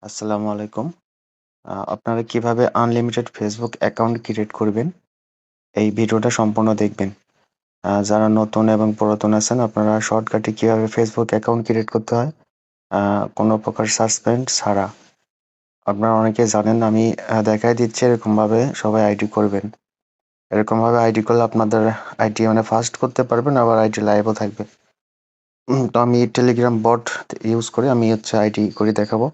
আসসালামু আলাইকুম। আপনারা কিভাবে আনলিমিটেড ফেসবুক অ্যাকাউন্ট ক্রিয়েট করবেন, এই ভিডিওটা সম্পূর্ণ দেখবেন। যারা নতুন এবং পুরাতন আছেন, আপনারা শর্টকাটে কিভাবে ফেসবুক অ্যাকাউন্ট ক্রিয়েট করতে হয়, আ কোনো প্রকার সাসপেন্স ছাড়া। আপনারা অনেকেই জানেন, আমি দেখায় দিচ্ছি এরকমভাবে সবাই আইডি করবেন। এরকমভাবে আইডি করলে আপনাদের আইডি মানে ফাস্ট করতে পারবেন, আবার আইডি লাইভও থাকবে। তো আমি টেলিগ্রাম বট ইউজ করে আমি হচ্ছে আইডি করে দেখাবো।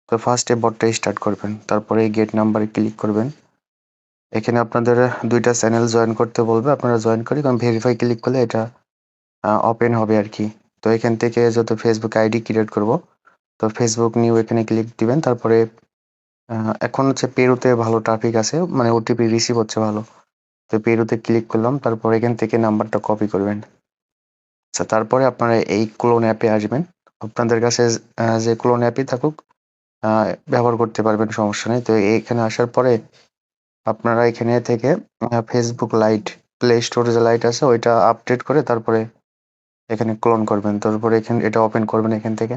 তো ফার্স্টে বটটা স্টার্ট করবেন। তারপরে গেট নাম্বারে ক্লিক করবেন। এখানে আপনাদের ২ টা চ্যানেল জয়েন করতে বলবে। আপনারা জয়েন করে কারণ ভেরিফাই ক্লিক করলে এটা ওপেন হবে আরকি। তো এখান থেকে যেহেতু Facebook আইডি ক্রিয়েট করব, তো Facebook নিউ এখানে ক্লিক দিবেন। তারপরে আ এখন হচ্ছে পেরুতে ভালো ট্রাফিক আছে, মানে ওটিপি রিসিভ হচ্ছে ভালো। তো পেরুতে ক্লিক করলাম। তারপর এখান থেকে নাম্বারটা কপি করবেন। আচ্ছা, তারপরে আপনারা এই ক্লোন অ্যাপে আসবেন। আপনাদের কাছে যে ক্লোন অ্যাপই থাকুক আ ব্যবহার করতে পারবেন, সমস্যা নেই। তো এখানে আসার পরে আপনারা এখানে থেকে Facebook লাইট, প্লে স্টোরে যে লাইট আছে ওইটা আপডেট করে তারপরে এখানে ক্লোন করবেন। তারপরে এখানে এটা ওপেন করবেন এখান থেকে।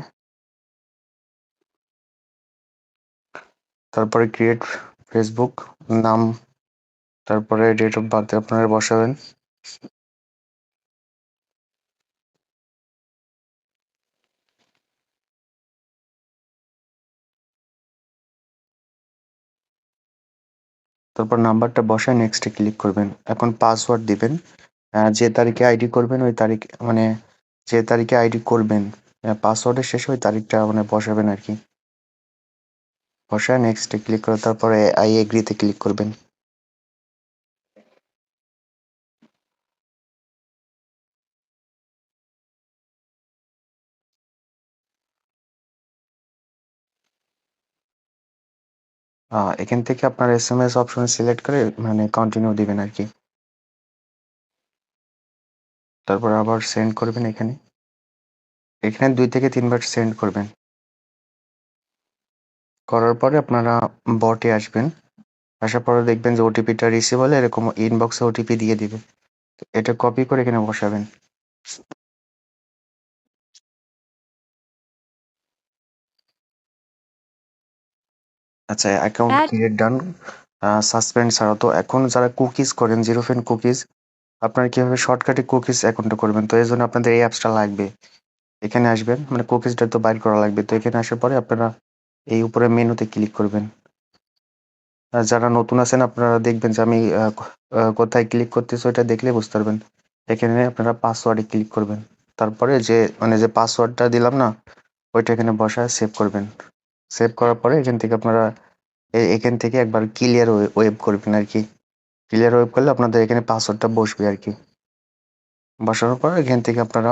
তারপরে ক্রিয়েট Facebook নাম, তারপরে ডেট অফ বার্থ আপনারা বসাবেন। তারপর নাম্বারটা বসায় নেক্সট এ ক্লিক করবেন। এখন পাসওয়ার্ড দিবেন। যে তারিখে আইডি করবেন ওই তারিখ মানে যে তারিখে আইডি করবেন পাসওয়ার্ডের শেষে ওই তারিখটা মানে বসাবেন আরকি। বসায় নেক্সট এ ক্লিক করে তারপরে আই এগ্রি তে ক্লিক করবেন। এখান থেকে আপনার এসএমএস অপশন সিলেক্ট করে মানে কন্টিনিউ দিবেন আরকি। তারপর আবার সেন্ড করবেন এখানে। এখানে ২ থেকে ৩ বার সেন্ড করবেন। করার পরে আপনারা বটে আসবেন। আসার পরে দেখবেন যে ওটিপিটা রিসিভ হলে এরকম ইনবক্সে ওটিপি দিয়ে দিবে। এটা কপি করে এখানে বসাবেন। আচ্ছা, অ্যাকাউন্ট অ্যাড ক্রিয়েট ডান। সাসপেন্ড ছাড়া। তো এখন যারা কুকিজ করেন, জিরো ফ্রেন্ড কুকিজ, আপনারা কিভাবে শর্টকাটে কুকিজ অ্যাকাউন্টটা করবেন? তো এজন্য আপনাদের এই অ্যাপসটা লাগবে। এখানে আসবেন, মানে কুকিজটা তো বাইর করা লাগবে। তো এখানে আসার পরে আপনারা এই উপরে মেনুতে ক্লিক করবেন। যারা নতুন আছেন আপনারা দেখবেন যে আমি কোথায় ক্লিক করতেছি ওইটা দেখলে বুঝতে পারবেন। এখানে আপনারা পাসওয়ার্ডে ক্লিক করবেন। তারপরে যে পাসওয়ার্ডটা দিলাম না, ওইটা এখানে বসায় সেভ করবেন। সেভ করার পরে এখান থেকে আপনারা এখান থেকে একবার ক্লিয়ার ওয়েব করবেন আরকি। ক্লিয়ার ওয়েব করলে আপনাদের এখানে পাসওয়ার্ডটা বসবে আরকি। বসানোর পর এখান থেকে আপনারা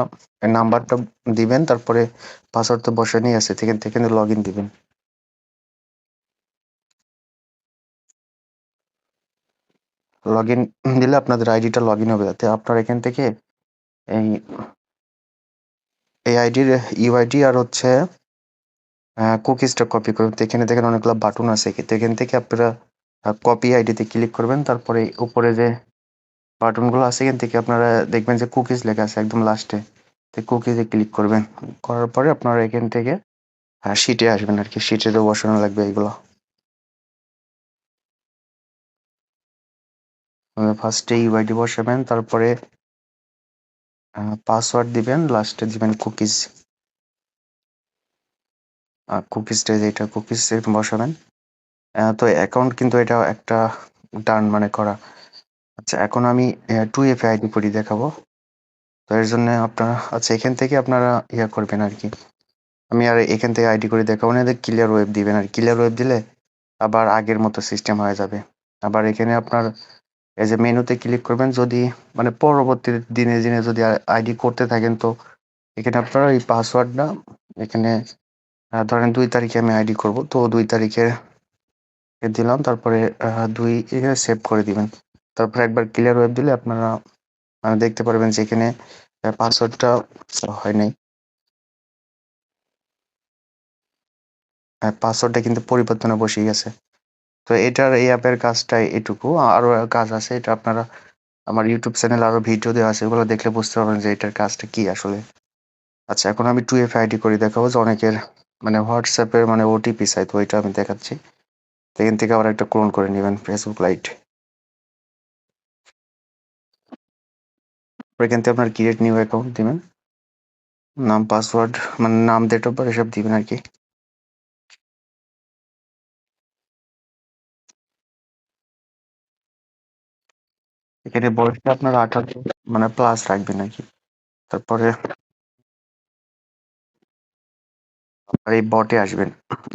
নাম্বারটা দিবেন, তারপরে পাসওয়ার্ড তো বসানোই আছে। এখান থেকে লগইন দিবেন। লগইন দিলে আপনাদের আইডিটা লগইন হবে। যাতে আপনারা এখান থেকে এই এই আইডির ইউআইডি আর হচ্ছে কুকিজটা কপি করবেন। তো এখানে দেখেন অনেকগুলা বাটন আছে। তো এখান থেকে আপনারা কপি আইডিতে ক্লিক করবেন। তারপরে উপরে যে বাটনগুলো আছে এখান থেকে আপনারা দেখবেন যে কুকিজ লেখা আছে একদম লাস্টে। তো কুকিজে ক্লিক করবেন। করার পরে আপনারা এখান থেকে শিটে আসবেন আরকি। শিটে বসানো লাগবে এগুলো। ফার্স্টে ইউআইডি বসাবেন, তারপরে পাসওয়ার্ড দিবেন, লাস্টে দিবেন কুকিজ। কুকিজটা যেটা কুকিজ বসাবেন। তো অ্যাকাউন্ট কিন্তু এটা একটা ডান মানে করা। আচ্ছা, এখন আমি 2FA আইডি করি দেখাবো। তো এর জন্য আপনারা আচ্ছা এখান থেকে আপনারা করবেন আরকি। আমি আর এখান থেকে আইডি করে দেখাবো না, এদের ক্লিয়ার ওয়েব দিবেন আর ক্লিয়ার ওয়েব দিলে আবার আগের মতো সিস্টেম হয়ে যাবে। আবার এখানে আপনার এই যে মেনুতে ক্লিক করবেন, যদি মানে পরবর্তী দিনে যদি আইডি করতে থাকেন তো এখানে আপনারা এই পাসওয়ার্ডটা এখানে ধরেন ২ তারিখে আমি আইডি করব। তো ২ তারিখে দিলাম, তারপরে ২ এখানে সেভ করে দিবেন। তারপরে একবার ক্লিয়ার ওয়েব দিলে আপনারা দেখতে পারবেন যে এখানে পাসওয়ার্ডটা হয় নাই। পাসওয়ার্ডটা কিন্তু পরিবর্তনে বসে গেছে। তো এই অ্যাপের কাজটা এটুকু। আরো কাজ আছে। এটা আপনারা আমার YouTube চ্যানেলে আরো ভিডিও দেওয়া আছে। ওগুলো দেখলে বুঝতে পারবেন যে এটার কাজটা কি আসলে। আচ্ছা, এখন আমি 2FA আইডি করে দেখাবো যে অনেকের মানে হোয়াটসঅ্যাপের মানে ওটিপি চাই, তো ওইটা আমি দেখাচ্ছি। তো এখান থেকে আবার একটা ক্লোন করে নেবেন ফেসবুক লাইট। এখান থেকে আপনার ক্রিয়েট নিউ অ্যাকাউন্ট দিবেন, নাম পাসওয়ার্ড মানে নাম ডেট অফ বার্থ এসব দিবেন আর কি। এখানে বয়সটা আপনার 18 মানে প্লাস রাখবেন আর কি। তারপরে আপনার এই বটে আসবেন,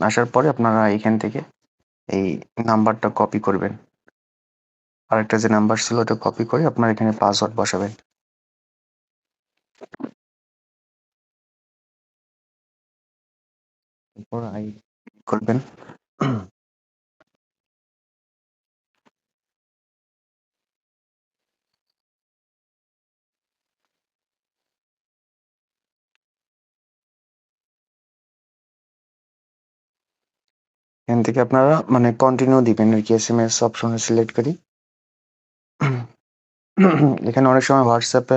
আসার পরে আপনারা এখান থেকে এই নাম্বারটা কপি করবেন, আরেকটা যে নাম্বার ছিল ওটা কপি করে আপনার এখানে পাসওয়ার্ড বসাবেন। তারপর আই করবেন। এখান থেকে আপনারা মানে কন্টিনিউ দিবেন আর কি, এসএমএস অপশনে সিলেক্ট করি। এখানে অনেক সময় হোয়াটসঅ্যাপে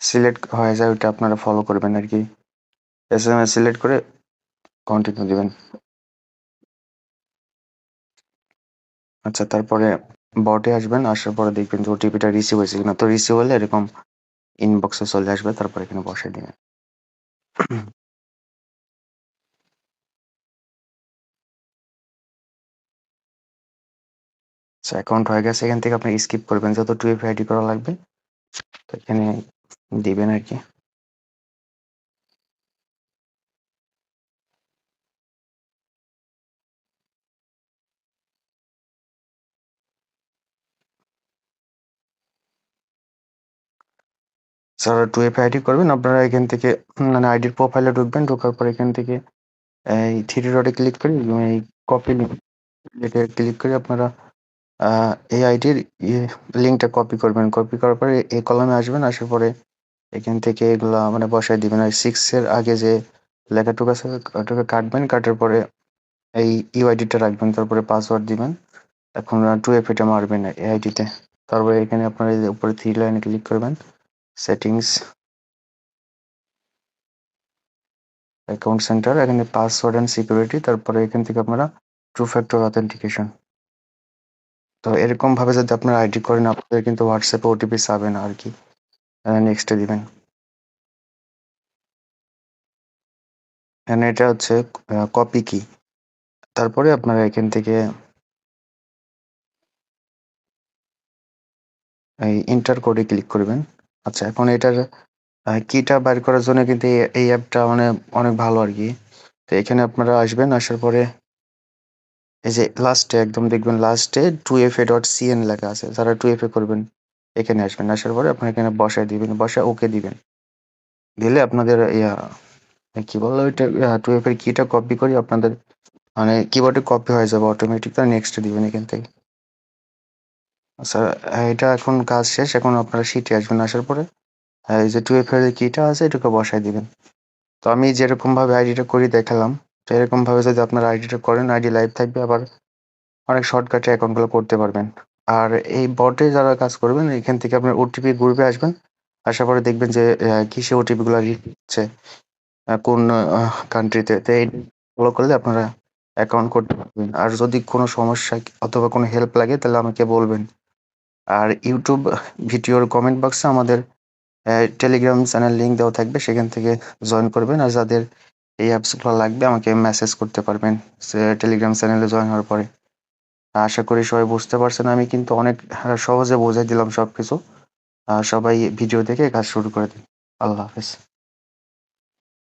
সিলেক্ট হয়ে যায়, ওইটা আপনারা ফলো করবেন আর কি। এসএমএস সিলেক্ট করে কন্টিনিউ দিবেন। আচ্ছা, তারপরে বটে আসবেন, আসার পরে দেখবেন যে ওটিপিটা রিসিভ হয়েছে কিনা। তো রিসিভ হলে এরকম ইনবক্সে চলে আসবে, তারপর এখানে বসাই দিবেন। আচ্ছা, অ্যাকাউন্ট হয়ে গেছে। এখান থেকে আপনি স্কিপ করবেন, যত 2FA আইডি করা লাগবে তো এখানে দিবেন আর কি। যারা 2FA আইডি করবেন আপনারা এখান থেকে মানে আইডির প্রোফাইলে ঢুকবেন, ঢোকার পর এখান থেকে এই থ্রি ডটে ক্লিক করে এই কপি লিঙ্ক ক্লিক করে আপনারা এই আইডির লিঙ্কটা কপি করবেন। কপি করার পরে এই কলামে আসবেন, আসার পরে এখান থেকে এগুলা মানে বসায় দিবেন। আর 6 এর আগে যে লেখাটুকু আছে ওটাকে কাটবেন, কাটার পরে এই ইউআইডিটা রাখবেন, তারপরে পাসওয়ার্ড দিবেন। এখন 2FA টা মারবেন এই আইডিতে। তারপরে এখানে আপনারা এই যে উপরে থ্রি লাইনে ক্লিক করবেন, সেটিংস, অ্যাকাউন্ট সেন্টার, এখানে পাসওয়ার্ড অ্যান্ড সিকিউরিটি, তারপরে এখান থেকে আপনারা টু ফ্যাক্টর অথেন্টিকেশন। তো এরকম ভাবে যদি আপনারা আইডি করেন আপনাদের কিন্তু হোয়াটসঅ্যাপে ওটিপি চাবে না আর কি। নেক্সটে দিবেন। এখানে এটা হচ্ছে কপি কি। তারপরে আপনারা এখান থেকে এই এন্টার কোডে ক্লিক করবেন। আচ্ছা, এখন এটার কিটা বাইর করার জন্য কিন্তু এই অ্যাপটা মানে অনেক ভালো আর কি। তো এখানে আপনারা আসবেন, আসার পরে এই যে লাস্টে একদম দেখবেন লাস্টে 2FA.cn লেখা আছে, যারা 2FA করবেন এখানে আসবেন। আসার পরে আপনারা এখানে বসায় দিবেন, বসায় ওকে দিবেন। দিলে আপনাদের কি বলে ওইটা 2FA এর কিটা কপি করে আপনাদের মানে কিবোর্ডে কপি হয়ে যাবে অটোমেটিক। তার নেক্সট দিবেন এখান থেকে। আচ্ছা, এটা এখন কাজ শেষ। এখন আপনারা শিটে আসবেন, আসার পরে এই যে 2FA এর কিটা আছে এটাকে বসায় দিবেন। তো আমি যেরকম ভাবে আইডিটা করি দেখালাম, তো এরকম ভাবে যদি আপনারা আইডিটা করেন আইডি লাইভ থাকবে, আবার অনেক শর্টকাটে অ্যাকাউন্টগুলো করতে পারবেন। আর এই বটে যারা কাজ করবেন এখান থেকে আপনার ওটিপি গ্রুপে আসবেন, আসার পরে দেখবেন যে কিসে ওটিপি গুলো রিড হচ্ছে, কোন কান্ট্রিতে। তো এই ফলো করলে আপনারা অ্যাকাউন্ট করতে পারবেন। আর যদি কোনো সমস্যা অথবা কোনো হেল্প লাগে তাহলে আমাকে বলবেন। আর ইউটিউব ভিডিওর কমেন্ট বক্সে আমাদের টেলিগ্রাম চ্যানেল লিঙ্ক দেওয়া থাকবে, সেখান থেকে জয়েন করবেন। আর যাদের এই অ্যাপসগুলো লাগবে আমাকে মেসেজ করতে পারবেন টেলিগ্রাম চ্যানেলে জয়েন হওয়ার পরে। আশা করি সবাই বুঝতে পারছেন। আমি কিন্তু অনেক সহজে বোঝাই দিলাম সবকিছু। সবাই ভিডিও দেখে কাজ শুরু করে দিন। আল্লাহ হাফেজ।